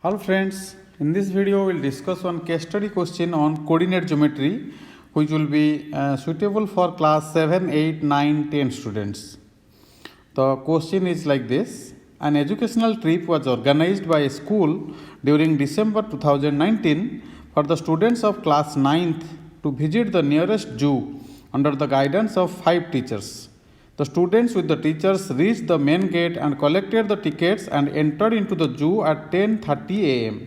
Hello friends, in this video we will discuss one case study question on coordinate geometry which will be suitable for class 7, 8, 9, 10 students. The question is like this. An educational trip was organized by a school during December 2019 for the students of class 9th to visit the nearest zoo under the guidance of 5 teachers. The students with the teachers reached the main gate and collected the tickets and entered into the zoo at 10:30 am.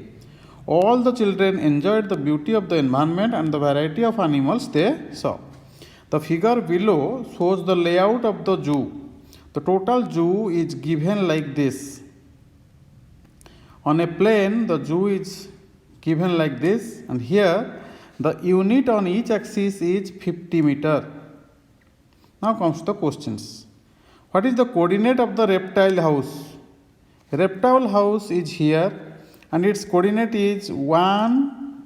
All the children enjoyed the beauty of the environment and the variety of animals they saw. The figure below shows the layout of the zoo. The total zoo is given like this. On a plane, the zoo is given like this, and here the unit on each axis is 50 meter. Now comes the questions. What is the coordinate of the reptile house? Reptile house is here and its coordinate is 1,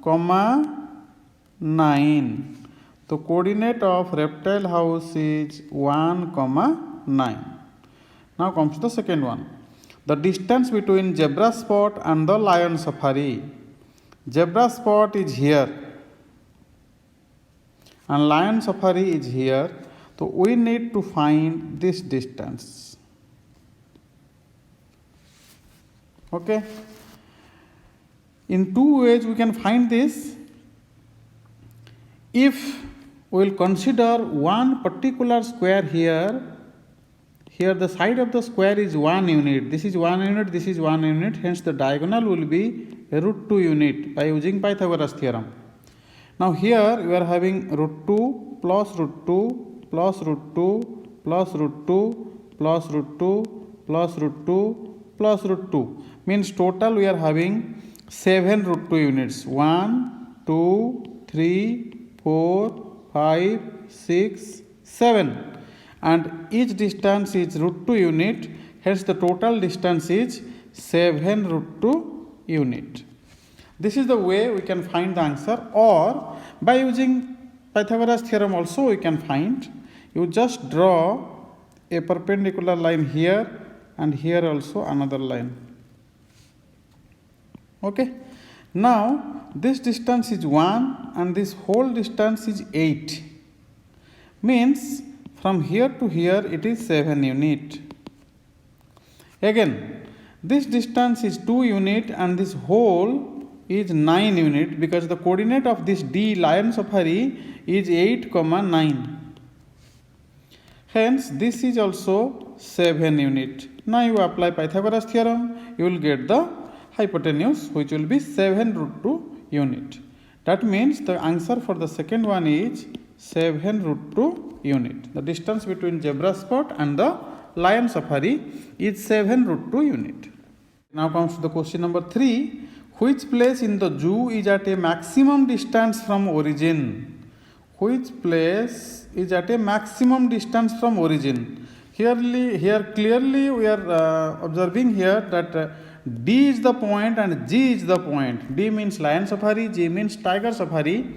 9. The coordinate of reptile house is 1, 9. Now comes the second one. The distance between zebra spot and the lion safari. Zebra spot is here and lion safari is here. So we need to find this distance. Okay. In two ways we can find this. If we will consider one particular square here the side of the square is 1 unit. This is 1 unit, this is 1 unit. Hence the diagonal will be √2 unit by using Pythagoras theorem. Now here we are having √2 plus √2 plus √2 plus √2 plus √2 plus √2 plus √2 means total we are having 7 √2 units. 1, 2, 3, 4, 5, 6, 7, and each distance is √2 unit. Hence the total distance is 7 √2 unit. This is the way we can find the answer, or by using Pythagoras theorem also we can find. You just draw a perpendicular line here and here also another line. Okay. Now this distance is 1 and this whole distance is 8. Means from here to here it is 7 unit. Again this distance is 2 unit and this whole is 9 unit because the coordinate of this D lion safari is 8, 9. Hence this is also 7 unit. Now you apply Pythagoras theorem, you will get the hypotenuse which will be 7 √2 unit. That means the answer for the second one is 7 √2 unit. The distance between zebra spot and the lion safari is 7 √2 unit. Now comes to the question number 3. Which place in the zoo is at a maximum distance from origin? Which place is at a maximum distance from origin? Here clearly we are observing here that D is the point and G is the point. D means lion safari, G means tiger safari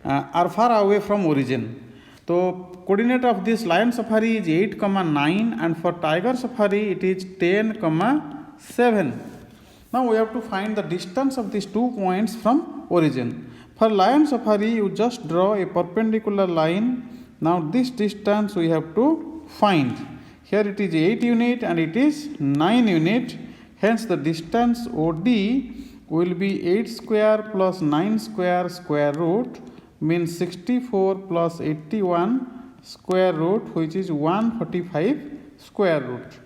are far away from origin. So coordinate of this lion safari is 8, 9 and for tiger safari it is 10, 7. Now we have to find the distance of these 2 points from origin. For lion safari you just draw a perpendicular line. Now this distance we have to find. Here it is 8 unit and it is 9 unit. Hence the distance OD will be 8 square plus 9 square square root means 64 plus 81 square root which is 145 square root.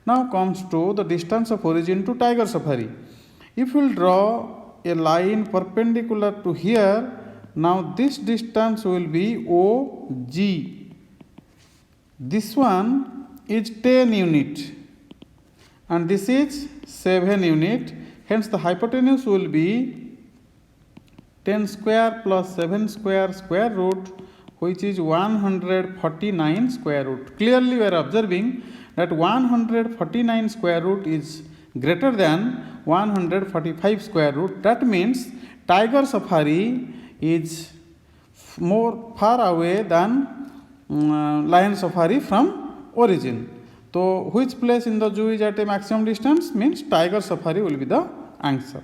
Now comes to the distance of origin to tiger safari. If we will draw a line perpendicular to here, now this distance will be OG. This one is 10 unit and this is 7 unit. Hence the hypotenuse will be 10 square plus 7 square square root which is 149 square root. Clearly we are observing that 149 square root is greater than 145 square root. That means tiger safari is more far away than lion safari from origin. So which place in the zoo is at a maximum distance means tiger safari will be the answer.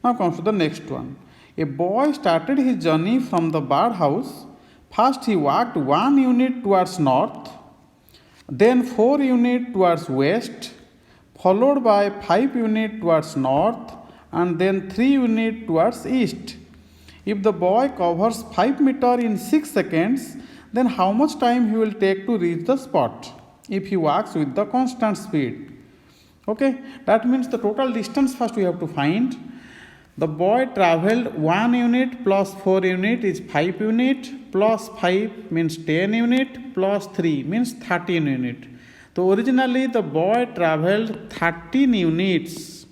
Now comes to the next one. A boy started his journey from the bird house. First he walked 1 unit towards north, then 4 units towards west, followed by 5 units towards north, and then 3 units towards east. If the boy covers 5 meters in 6 seconds, then how much time he will take to reach the spot if he walks with the constant speed? Okay, that means the total distance first we have to find. The boy travelled 1 unit plus 4 unit is 5 unit, plus 5 means 10 unit, plus 3 means 13 unit. So originally the boy travelled 13 units,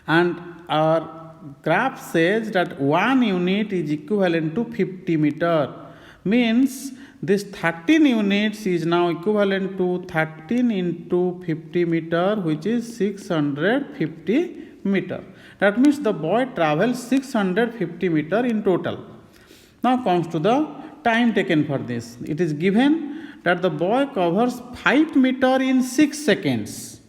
and our graph says that 1 unit is equivalent to 50 meter. Means this 13 units is now equivalent to 13 into 50 meter, which is 650 meter. That means the boy travels 650 meter in total. Now comes to the time taken for this. It is given that the boy covers 5 meter in 6 seconds.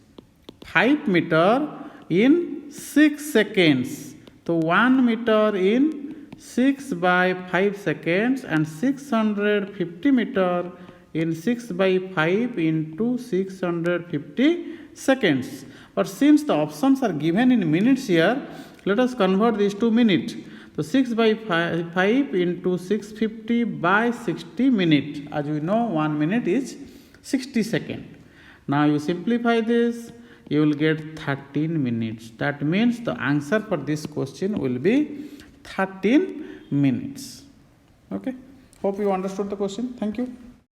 5 meter in 6 seconds. So 1 meter in 6 by 5 seconds, and 650 meter in 6 by 5 into 650 seconds. But since the options are given in minutes here, let us convert this to minute. So 6 by 5 into 650 by 60 minutes. As we know, 1 minute is 60 seconds. Now you simplify this, you will get 13 minutes. That means the answer for this question will be 13 minutes. Okay. Hope you understood the question. Thank you.